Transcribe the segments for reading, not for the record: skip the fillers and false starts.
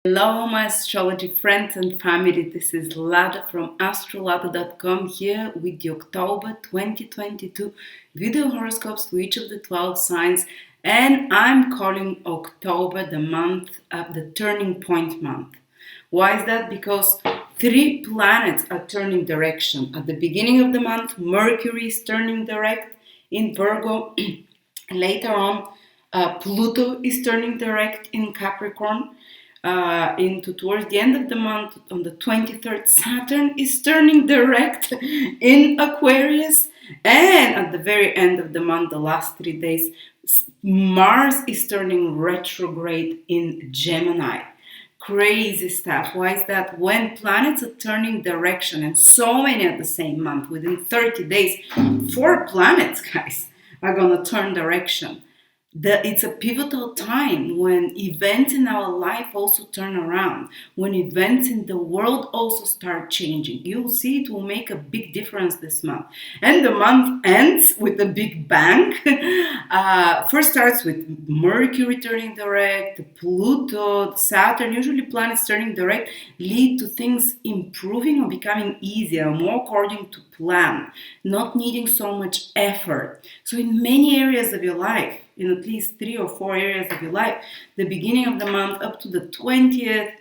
Hello, my astrology friends and family. This is Lada from AstroladaOfficial here with the October 2022 video horoscopes for each of the 12 signs. And I'm calling October the month of the turning point month. Why is that? Because three planets are turning direction. At the beginning of the month, Mercury is turning direct in Virgo. Later on, Pluto is turning direct in Capricorn. Into towards the end of the month, on the 23rd, Saturn is turning direct in Aquarius, and at the very end of the month, the last 3 days, Mars is turning retrograde in Gemini. Crazy stuff. Why is that? When planets are turning direction, and so many at the same month, within 30 days, 4 planets, guys, are gonna turn direction. It's a pivotal time when events in our life also turn around, when events in the world also start changing. You'll see it will make a big difference this month. And the month ends with a big bang. First starts with Mercury turning direct, Pluto, Saturn, usually planets turning direct lead to things improving or becoming easier, more according to plan, not needing so much effort. So in many areas of your life, in at least 3 or 4 areas of your life, the beginning of the month up to the 20th,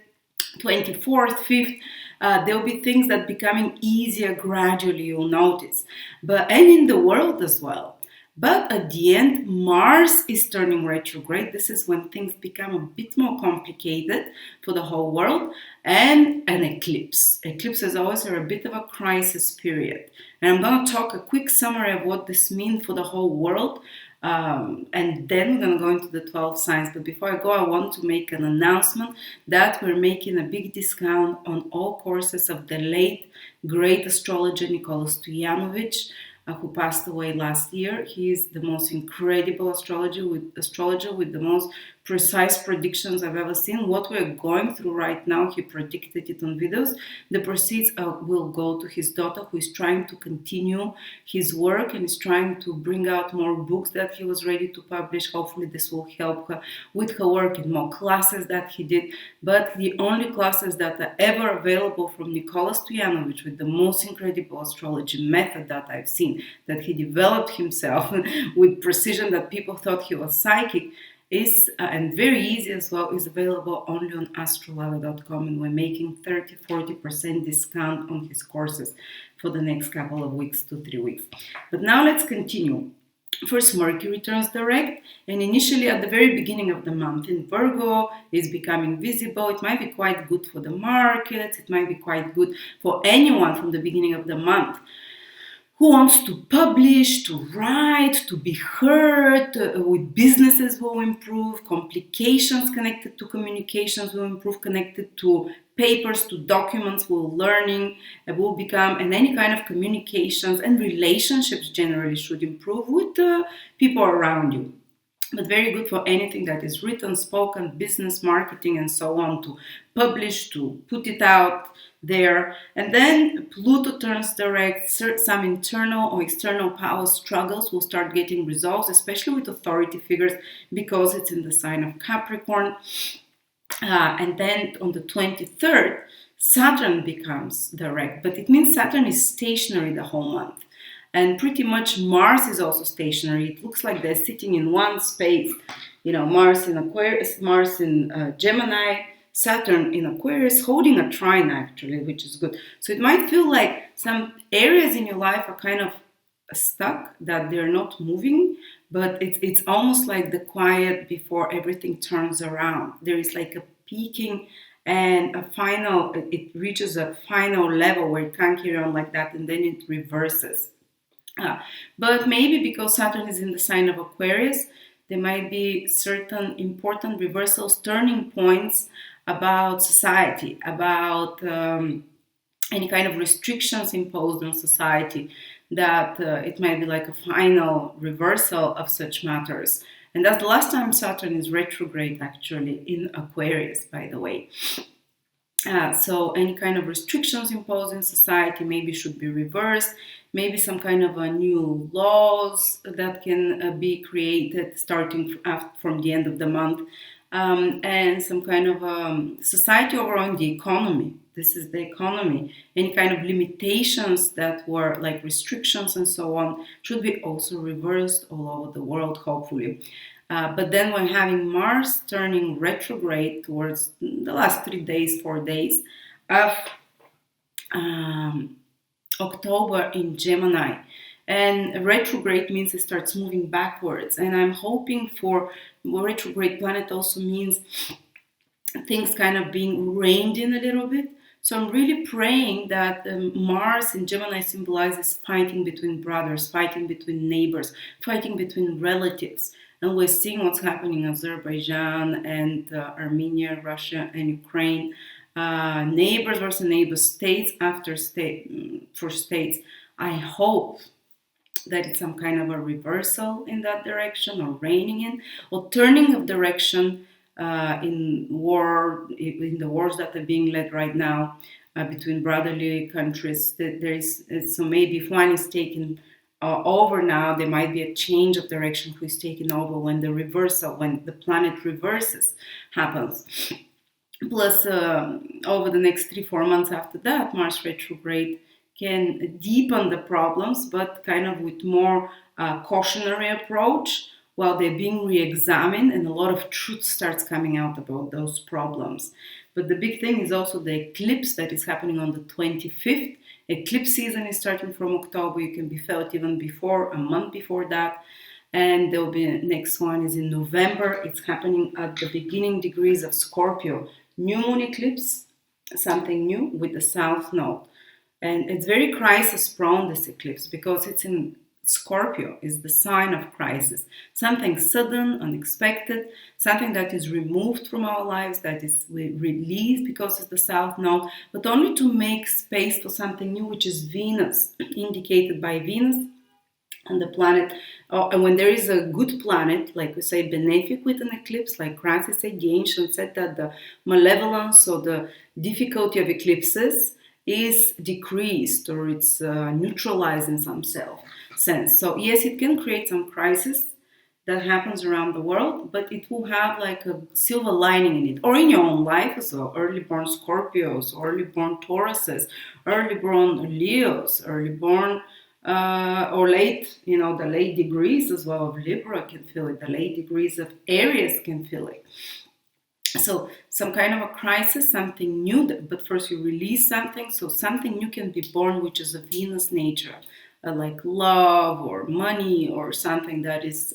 24th, 5th, there will be things that becoming easier gradually, you'll notice. And in the world as well. But at the end, Mars is turning retrograde. This is when things become a bit more complicated for the whole world. And an eclipse. Eclipses always are a bit of a crisis period. And I'm going to talk a quick summary of what this means for the whole world. And then we're going to go into the 12 signs. But before I go, I want to make an announcement that we're making a big discount on all courses of the late great astrologer Nicola Stojanovic, who passed away last year. He is the most incredible astrologer with the most precise predictions I've ever seen. What we're going through right now, he predicted it on videos. The proceeds will go to his daughter, who is trying to continue his work and is trying to bring out more books that he was ready to publish. Hopefully this will help her with her work in more classes that he did. But the only classes that are ever available from Nicola Stojanovic, with the most incredible astrology method that I've seen, that he developed himself with precision that people thought he was psychic, is and very easy as well, is available only on astrolada.com, and we're making 30-40% discount on his courses for the next couple of weeks to 3 weeks. But now let's continue. First, Mercury turns direct, and initially at the very beginning of the month in Virgo is becoming visible. It might be quite good for the markets. It might be quite good for anyone from the beginning of the month who wants to publish, to write, to be heard. With businesses will improve, complications connected to communications will improve, connected to papers, to documents, will learning, will become, and any kind of communications and relationships generally should improve with people around you. But very good for anything that is written, spoken, business, marketing, and so on, to publish, to put it out there. And then Pluto turns direct. Some internal or external power struggles will start getting resolved, especially with authority figures, because it's in the sign of Capricorn. And then on the 23rd, Saturn becomes direct. But it means Saturn is stationary the whole month. And pretty much Mars is also stationary. It looks like they're sitting in one space. Mars in Aquarius, Mars in Gemini, Saturn in Aquarius, holding a trine actually, which is good. So it might feel like some areas in your life are kind of stuck, that they're not moving, but it's almost like the quiet before everything turns around. There is like a peaking and it reaches a final level where it can't carry on like that, and then it reverses. But maybe because Saturn is in the sign of Aquarius, there might be certain important reversals, turning points about society, about any kind of restrictions imposed on society, that it might be like a final reversal of such matters. And that's the last time Saturn is retrograde, actually, in Aquarius, by the way. So any kind of restrictions imposed in society maybe should be reversed. Maybe some kind of new laws that can be created starting from the end of the month. and some kind of society overall in the economy. This is the economy. Any kind of limitations that were like restrictions and so on should be also reversed all over the world, hopefully. But then when having Mars turning retrograde towards the last 3 days, 4 days of October in Gemini, and retrograde means it starts moving backwards. And I'm hoping for retrograde planet also means things kind of being reined in a little bit. So I'm really praying that Mars in Gemini symbolizes fighting between brothers, fighting between neighbors, fighting between relatives. And we're seeing what's happening in Azerbaijan and Armenia, Russia, and Ukraine. Neighbors versus neighbors, states after state for states. I hope that it's some kind of a reversal in that direction, or reining in, or turning of direction in the wars that are being led right now between brotherly countries. So maybe if one is taken over now, there might be a change of direction who is taken over when the planet reverses happens. Plus, over the next 3-4 months after that, Mars retrograde can deepen the problems, but kind of with more cautionary approach, while they're being re-examined, and a lot of truth starts coming out about those problems. But the big thing is also the eclipse that is happening on the 25th. Eclipse season is starting from October. You can be felt even before, a month before that. And there will be next one is in November. It's happening at the beginning degrees of Scorpio. New moon eclipse, something new with the south node. And it's very crisis prone, this eclipse, because it's in Scorpio, is the sign of crisis. Something sudden, unexpected, something that is removed from our lives, that is released because it's the south node, but only to make space for something new, which is Venus, indicated by Venus and the planet. And when there is a good planet, like we say, benefic with an eclipse, like Francis said, the ancients said that the malevolence or the difficulty of eclipses is decreased, or it's neutralized in some sense. So yes, it can create some crisis that happens around the world, but it will have like a silver lining in it, or in your own life as well. Early born Scorpios, early born Tauruses, early born Leos, early born or late, the late degrees as well of Libra can feel it. The late degrees of Aries can feel it. So some kind of a crisis, something new, but first you release something, so something new can be born, which is a Venus nature, like love or money or something that is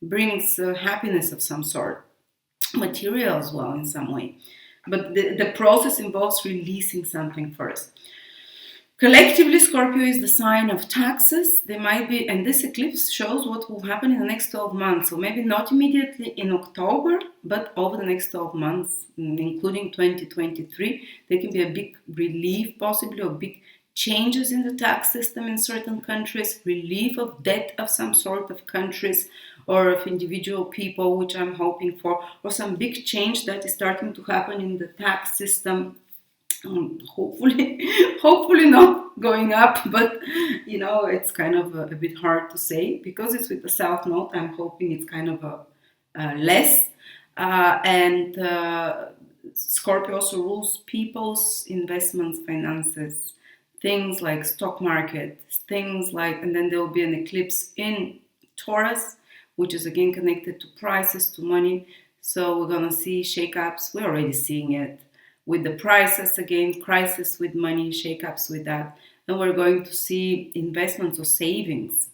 brings happiness of some sort, material as well in some way. But the process involves releasing something first. Collectively, Scorpio is the sign of taxes. They might be, and this eclipse shows what will happen in the next 12 months. So maybe not immediately in October, but over the next 12 months, including 2023, there can be a big relief, possibly, or big changes in the tax system in certain countries, relief of debt of some sort of countries or of individual people, which I'm hoping for, or some big change that is starting to happen in the tax system. Hopefully not going up, but it's kind of a bit hard to say because it's with the south node. I'm hoping it's kind of less, and Scorpio also rules people's investments, finances, things like stock market, things like, and then there will be an eclipse in Taurus, which is again connected to prices, to money. So we're gonna see shakeups. We're already seeing it with the prices again, crisis with money, shakeups with that. And we're going to see investments or savings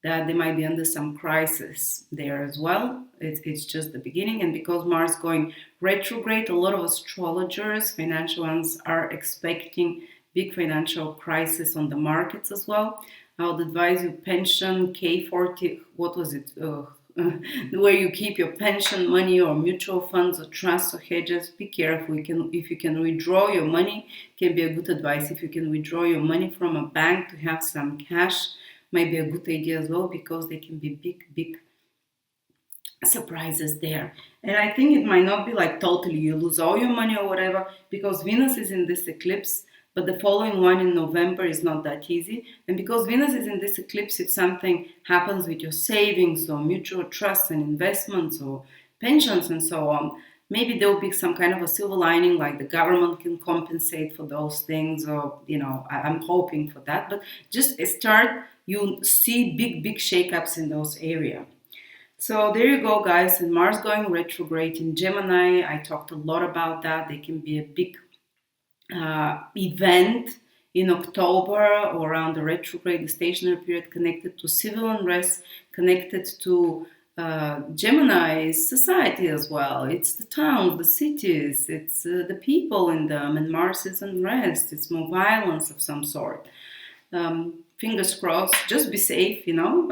that they might be under some crisis there as well. It's just the beginning. And because Mars going retrograde, a lot of astrologers, financial ones, are expecting big financial crisis on the markets as well. I would advise you pension, K40, what was it? Where you keep your pension money or mutual funds or trusts or hedges, be careful. If you can withdraw your money, can be a good advice. If you can withdraw your money from a bank to have some cash, might be a good idea as well, because there can be big surprises there. And I think it might not be like totally you lose all your money or whatever, because Venus is in this eclipse. But the following one in November is not that easy. And because Venus is in this eclipse, if something happens with your savings or mutual trusts and investments or pensions and so on. Maybe there will be some kind of a silver lining, like the government can compensate for those things, or I'm hoping for that. But just start, you see big shakeups in those areas. So there you go, guys. And Mars going retrograde in Gemini. I talked a lot about that. They can be a big event in October or around the retrograde, the stationary period, connected to civil unrest, connected to Gemini's society as well. It's the towns, the cities, it's the people in them, and Mars is unrest. It's more violence of some sort. Fingers crossed, just be safe,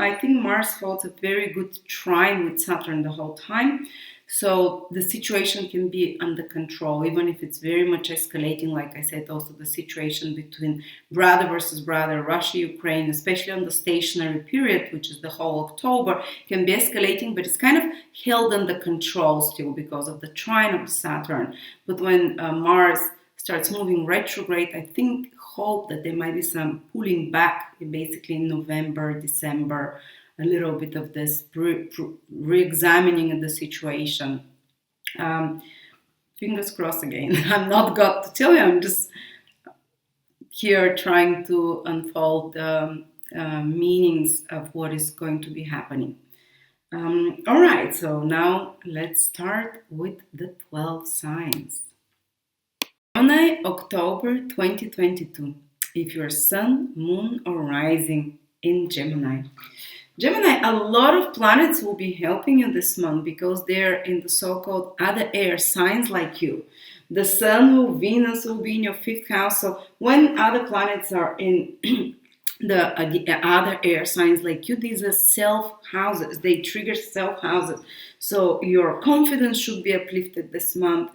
I think Mars holds a very good trine with Saturn the whole time. So the situation can be under control, even if it's very much escalating. Like I said, also the situation between brother versus brother, Russia, Ukraine, especially on the stationary period, which is the whole October, can be escalating, but it's kind of held under control still because of the trine of Saturn. But when Mars starts moving retrograde, I hope that there might be some pulling back, basically in November, December, a little bit of this re-examining of the situation. Fingers crossed again. I'm not God to tell you, I'm just here trying to unfold the meanings of what is going to be happening. All right, so now let's start with the 12 signs. Gemini, October 2022. If your sun, moon, or rising in Gemini. Gemini, a lot of planets will be helping you this month because they're in the so-called other air signs like you. The Sun, Venus will be in your 5th house. So when other planets are in the other air signs like you, these are self houses. They trigger self houses. So your confidence should be uplifted this month.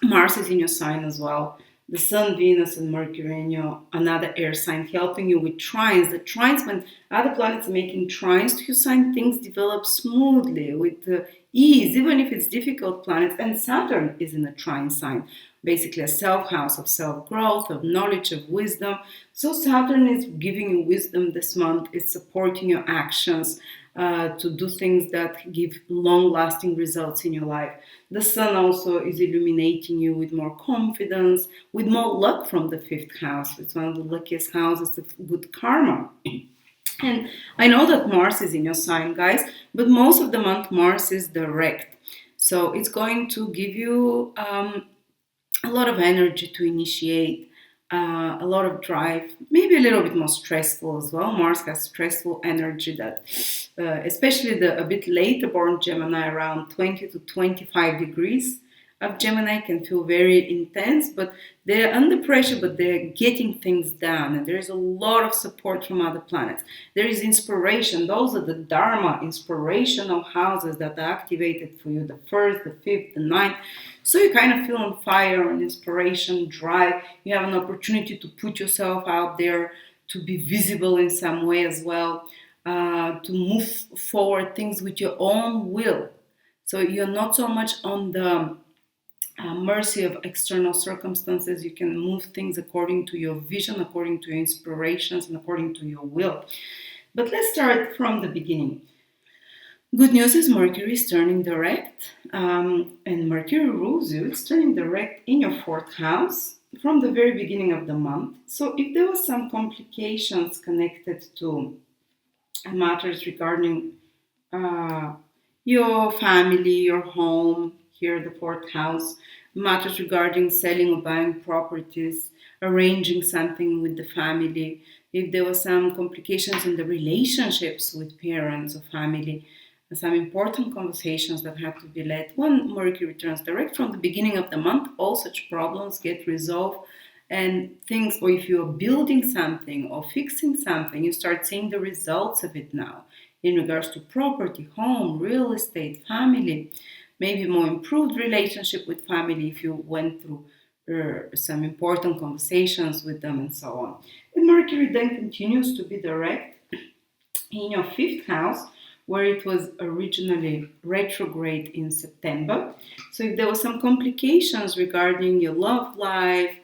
Mars is in your sign as well. The Sun, Venus, and Mercury in your another air sign, helping you with trines. The trines, when other planets are making trines to your sign, things develop smoothly, with ease, even if it's difficult planets. And Saturn is in a trine sign, basically a self-house of self-growth, of knowledge, of wisdom. So Saturn is giving you wisdom this month. It's supporting your actions to do things that give long-lasting results in your life. The Sun also is illuminating you with more confidence, with more luck from the 5th house. It's one of the luckiest houses of good karma. And I know that Mars is in your sign, guys, but most of the month Mars is direct. So it's going to give you a lot of energy to initiate, a lot of drive, maybe a little bit more stressful as well. Mars has stressful energy that, especially the a bit later born Gemini, around 20 to 25 degrees of Gemini, can feel very intense, but they're under pressure, but they're getting things done. And there's a lot of support from other planets. There is inspiration. Those are the Dharma inspirational houses that are activated for you, the 1st, the 5th, the 9th. So you kind of feel on fire, on inspiration, drive. You have an opportunity to put yourself out there, to be visible in some way as well, to move forward things with your own will. So you're not so much on the mercy of external circumstances. You can move things according to your vision, according to your inspirations, and according to your will. But let's start from the beginning. Good news is Mercury is turning direct, and Mercury rules you. It's turning direct in your 4th house from the very beginning of the month. So if there was some complications connected to matters regarding your family, your home, here the 4th house, matters regarding selling or buying properties, arranging something with the family, if there were some complications in the relationships with parents or family, some important conversations that have to be led. When Mercury turns direct from the beginning of the month, all such problems get resolved, and things, or if you're building something or fixing something, you start seeing the results of it now in regards to property, home, real estate, family, maybe more improved relationship with family if you went through some important conversations with them and so on. And Mercury then continues to be direct in your 5th house, where it was originally retrograde in September. So if there were some complications regarding your love life,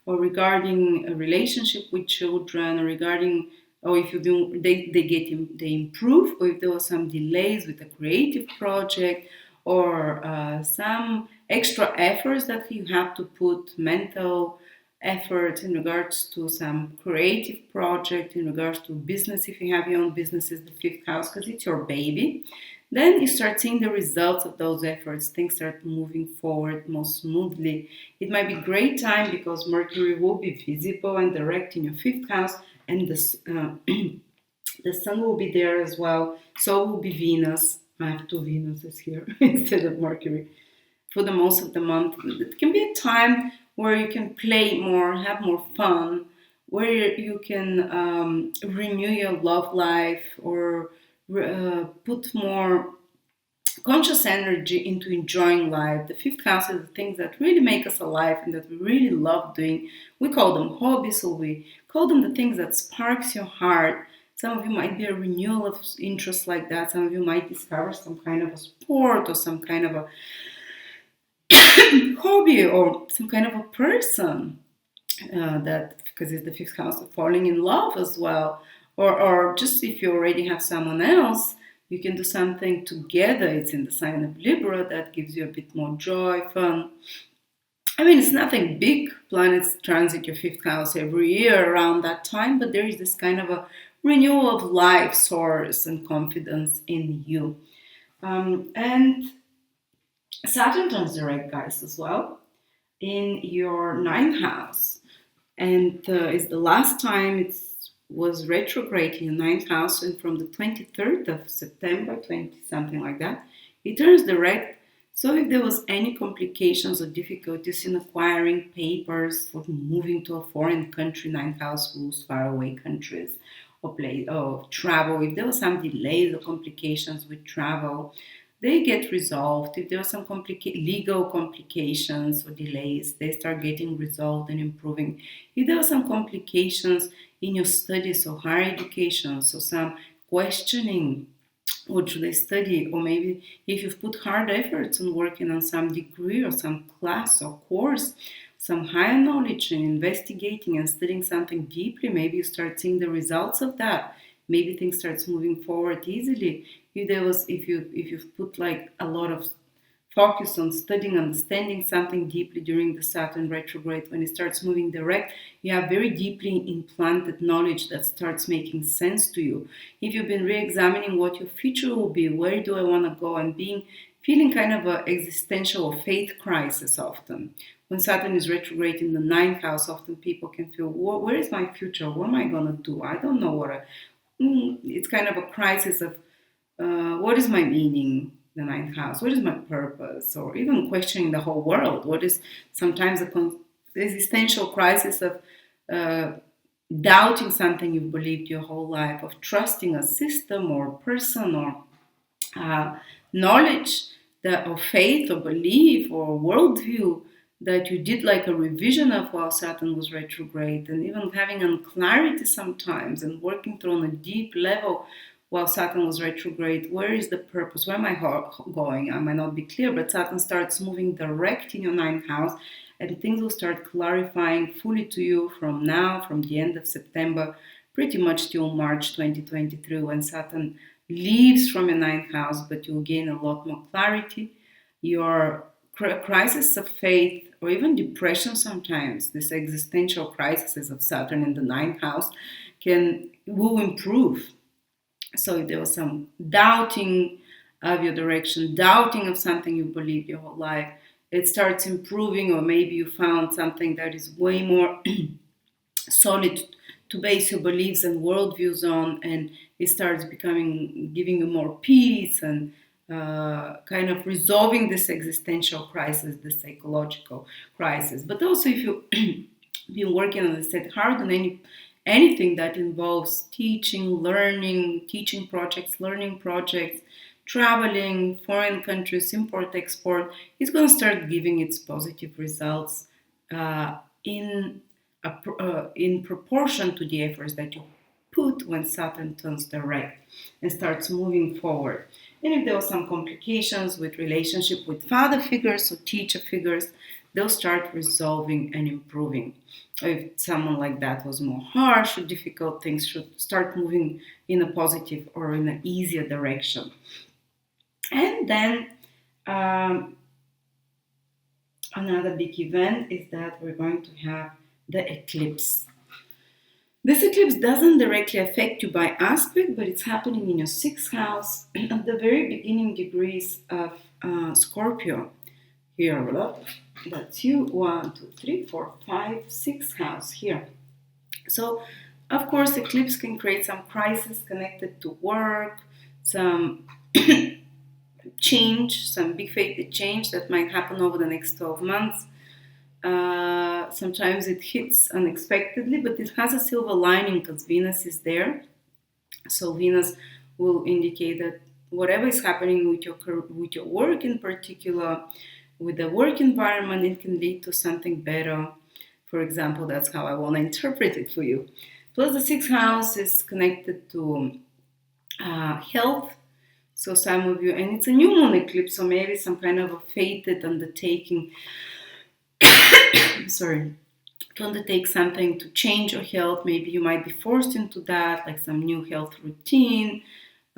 or regarding a relationship with children, or regarding or if they improve, or if there was some delays with a creative project, or some extra efforts that you have to put, mental effort in regards to some creative project, in regards to business, if you have your own business, is the fifth house because it's your baby. Then you start seeing the results of those efforts. Things start moving forward more smoothly. It might be great time because Mercury will be visible and direct in your fifth house, and the sun will be there as well. So will be Venus. I have two Venuses here instead of Mercury for the most of the month. It can be a time where you can play more, have more fun, where you can renew your love life, or put more conscious energy into enjoying life. The fifth house is the things that really make us alive and that we really love doing. We call them hobbies, or we call them the things that sparks your heart. Some of you might be a renewal of interest like that. Some of you might discover some kind of a sport or some kind of a hobby or some kind of a person that, because it's the fifth house of falling in love as well. Or just if you already have someone else, you can do something together. It's in the sign of Libra that gives you a bit more joy, fun. I mean, it's nothing big. Planets transit your fifth house every year around that time, but there is this kind of a renewal of life source and confidence in you. And Saturn turns direct, guys, as well, in your ninth house. And it's the last time it was retrograde in your ninth house, and from the 23rd of September, 20 something like that, it turns direct. So if there was any complications or difficulties in acquiring papers for moving to a foreign country, ninth house rules faraway countries, or travel, if there was some delays or complications with travel, they get resolved. If there are some legal complications or delays, they start getting resolved and improving. If there are some complications in your studies or higher education, so some questioning, what should I study? Or maybe if you've put hard efforts on working on some degree or some class or course, some higher knowledge and investigating and studying something deeply, maybe you start seeing the results of that. Maybe things starts moving forward easily. If you've put like a lot of focus on studying, understanding something deeply during the Saturn retrograde, when it starts moving direct, you have very deeply implanted knowledge that starts making sense to you. If you've been re-examining what your future will be, where do I want to go, and feeling kind of an existential or faith crisis often. When Saturn is retrograde in the ninth house, often people can feel, where is my future? What am I going to do? I don't know it's kind of a crisis of what is my meaning, the ninth house? What is my purpose? Or even questioning the whole world. What is sometimes the existential crisis of doubting something you've believed your whole life, of trusting a system or person or knowledge or faith or belief or worldview that you did like a revision of while Saturn was retrograde, and even having unclarity sometimes and working through on a deep level while Saturn was retrograde. Where is the purpose? Where am I going? I might not be clear, but Saturn starts moving direct in your ninth house, and things will start clarifying fully to you from the end of September, pretty much till March 2023, when Saturn leaves from your ninth house, but you'll gain a lot more clarity. Your crisis of faith, or even depression sometimes, this existential crisis of Saturn in the ninth house will improve. So if there was some doubting of your direction, doubting of something you believed your whole life, it starts improving, or maybe you found something that is way more solid to base your beliefs and worldviews on, and it starts giving you more peace and kind of resolving this existential crisis, this psychological crisis. But also if you've been working, as I said, hard on anything that involves teaching, learning, teaching projects, learning projects, traveling, foreign countries, import, export, it's going to start giving its positive results in proportion to the efforts that you put when Saturn turns direct and starts moving forward. And if there were some complications with relationship with father figures or teacher figures, they'll start resolving and improving. If someone like that was more harsh or difficult, things should start moving in a positive or in an easier direction. And then um, another big event is that we're going to have the eclipse. This eclipse doesn't directly affect you by aspect, but it's happening in your sixth house at the very beginning degrees of Scorpio. Here, look, that's you. 1, 2, 3, 4, 5, 6 house here. So, of course, eclipse can create some crisis connected to work, some change, some big fated change that might happen over the next 12 months. Sometimes it hits unexpectedly, but it has a silver lining because Venus is there. So Venus will indicate that whatever is happening with your work in particular, with the work environment, it can lead to something better. For example, that's how I want to interpret it for you. Plus, the sixth house is connected to health. So some of you, and it's a new moon eclipse, so maybe some kind of a fated undertaking. Sorry, to undertake something to change your health. Maybe you might be forced into that, like some new health routine,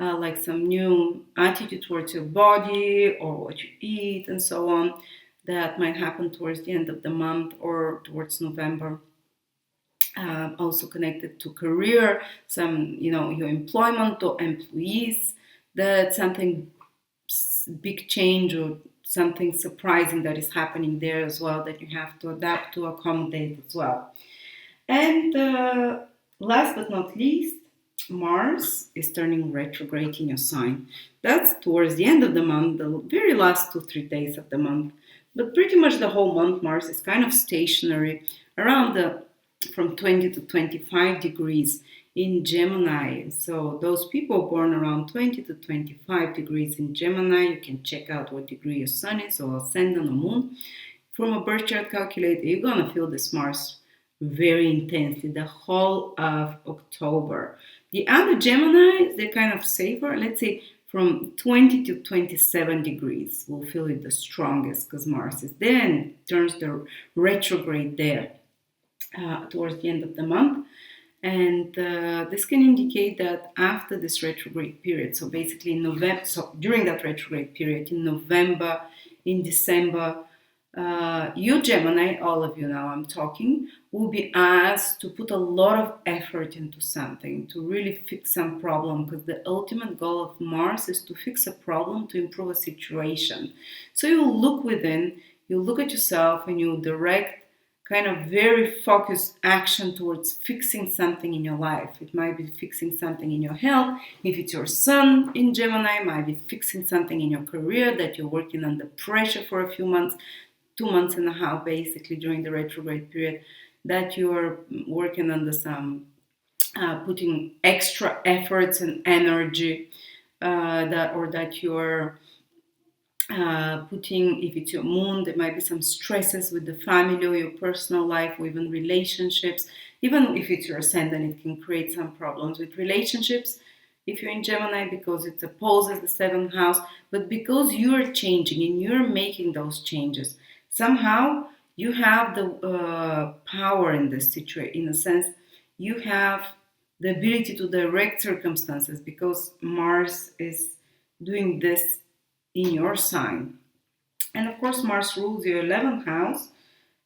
like some new attitude towards your body or what you eat and so on. That might happen towards the end of the month or towards November. Also connected to career, some, your employment or employees, that something big change or something surprising that is happening there as well that you have to adapt to, accommodate as well. And last but not least, Mars is turning retrograde in your sign. That's towards the end of the month, the very last 2-3 days of the month. But pretty much the whole month, Mars is kind of stationary around from 20 to 25 degrees in Gemini. So those people born around 20 to 25 degrees in Gemini, you can check out what degree your sun is or Ascendant or Moon. From a birth chart calculator, you're going to feel this Mars very intensely the whole of October. The other Geminis, they're kind of safer. Let's say from 20 to 27 degrees will feel it the strongest because Mars is there and turns the retrograde there towards the end of the month. And this can indicate that after this retrograde period, so basically in November, so during that retrograde period, in November, in December, you Gemini, all of you now I'm talking, will be asked to put a lot of effort into something, to really fix some problem, because the ultimate goal of Mars is to fix a problem, to improve a situation. So you look within, you look at yourself, and you direct kind of very focused action towards fixing something in your life. It might be fixing something in your health. If it's your sun in Gemini, it might be fixing something in your career that you're working under pressure for a few months, 2 months and a half basically during the retrograde period, that you're working under some, putting extra efforts and energy, that you're putting, if it's your moon, there might be some stresses with the family or your personal life or even relationships. Even if it's your ascendant, it can create some problems with relationships if you're in Gemini, because it opposes the seventh house, but because you're changing and you're making those changes. Somehow you have the power in this situation. In a sense, you have the ability to direct circumstances because Mars is doing this in your sign. And of course, Mars rules your 11th house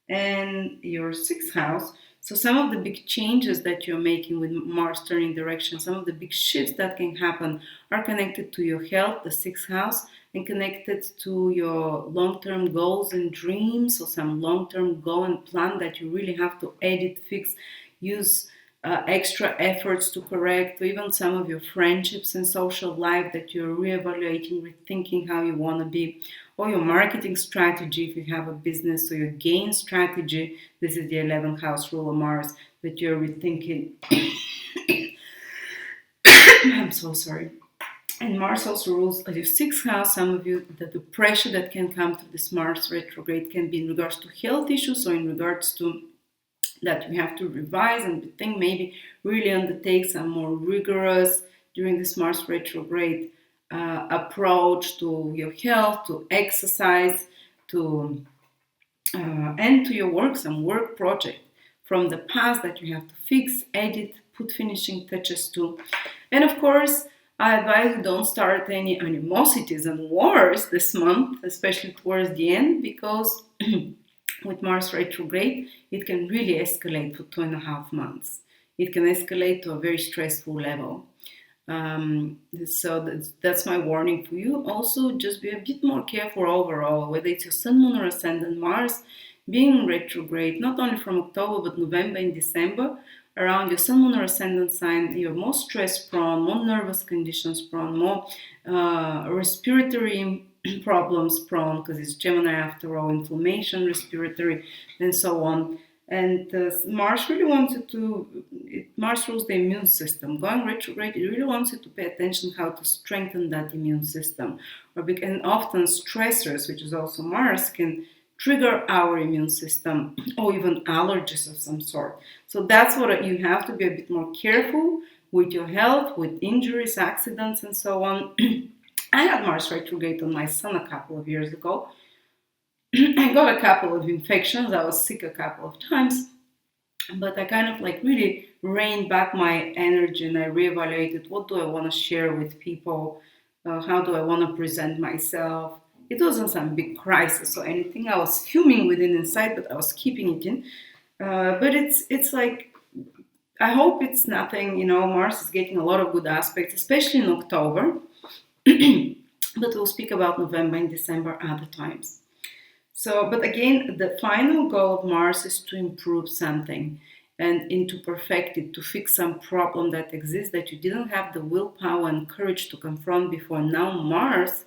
and your 6th house. So some of the big changes that you're making with Mars turning direction, some of the big shifts that can happen are connected to your health, the 6th house, and connected to your long-term goals and dreams, or some long-term goal and plan that you really have to edit, fix, use extra efforts to correct, or even some of your friendships and social life that you're reevaluating, rethinking how you want to be, or your marketing strategy if you have a business, or your gain strategy. This is the 11th house ruler Mars that you're rethinking. I'm so sorry. And Mars also rules your 6th house. Some of you, that the pressure that can come to this Mars retrograde can be in regards to health issues, or in regards to that you have to revise and think, maybe really undertake some more rigorous during this Mars retrograde approach to your health, to exercise, to and to your work, some work project from the past that you have to fix, edit, put finishing touches to. And of course, I advise you don't start any animosities and wars this month, especially towards the end, because with Mars retrograde, it can really escalate for 2.5 months. It can escalate to a very stressful level. So that's my warning for you. Also, just be a bit more careful overall, whether it's your Sun, Moon, or Ascendant Mars being retrograde, not only from October but November and December. Around your Sun, Moon, or Ascendant sign, you're more stress prone, more nervous conditions prone, more respiratory problems prone, because it's Gemini after all, inflammation, respiratory, and so on. And Mars really wants you to, Mars rules the immune system. Going retrograde, it really wants you to pay attention how to strengthen that immune system. And often stressors, which is also Mars, can trigger our immune system or even allergies of some sort. So that's what you have to be a bit more careful with your health, with injuries, accidents, and so on. I had Mars retrograde on my son a couple of years ago. I got a couple of infections. I was sick a couple of times, but I kind of like really reined back my energy and I reevaluated what do I want to share with people, how do I want to present myself. It wasn't some big crisis or anything. I was fuming within inside, but I was keeping it in. But it's like, I hope it's nothing. Mars is getting a lot of good aspects, especially in October. But we'll speak about November and December other times. So, but again, the final goal of Mars is to improve something and to perfect it, to fix some problem that exists that you didn't have the willpower and courage to confront before. Now Mars,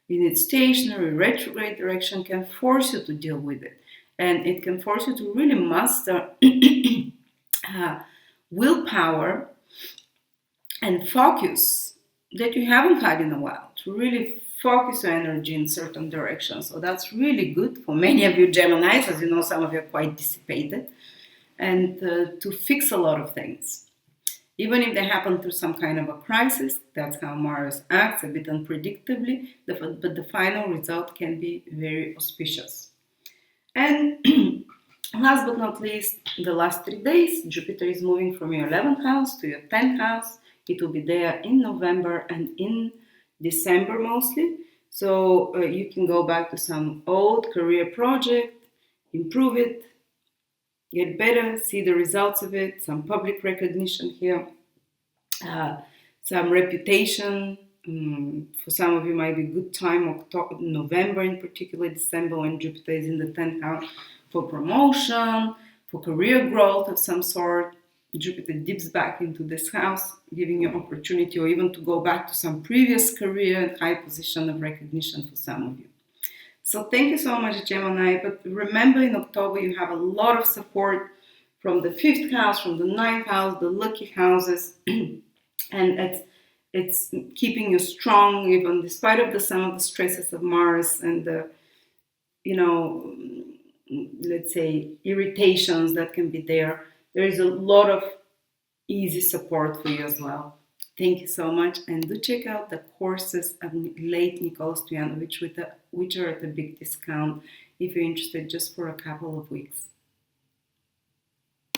in its stationary retrograde direction, can force you to deal with it. And it can force you to really master willpower and focus that you haven't had in a while, to really focus your energy in certain directions. So that's really good for many of you Geminis. As you know, some of you are quite dissipated. And to fix a lot of things. Even if they happen through some kind of a crisis, that's how Mars acts, a bit unpredictably, but the final result can be very auspicious. And last but not least, the last 3 days, Jupiter is moving from your 11th house to your 10th house. It will be there in November and in December mostly. So you can go back to some old career project, improve it, get better, see the results of it, some public recognition here, some reputation. For some of you might be good time, October, November in particular, December when Jupiter is in the 10th house, for promotion, for career growth of some sort. Jupiter dips back into this house, giving you opportunity or even to go back to some previous career and high position of recognition for some of you. So thank you so much, Gemini. But remember, in October, you have a lot of support from the 5th house, from the 9th house, the lucky houses. And it's keeping you strong, even despite of some of the stresses of Mars and the, let's say, irritations that can be there. There is a lot of easy support for you as well. Thank you so much, and do check out the courses of late Nicola Stojanovic, which are at a big discount if you're interested, just for a couple of weeks.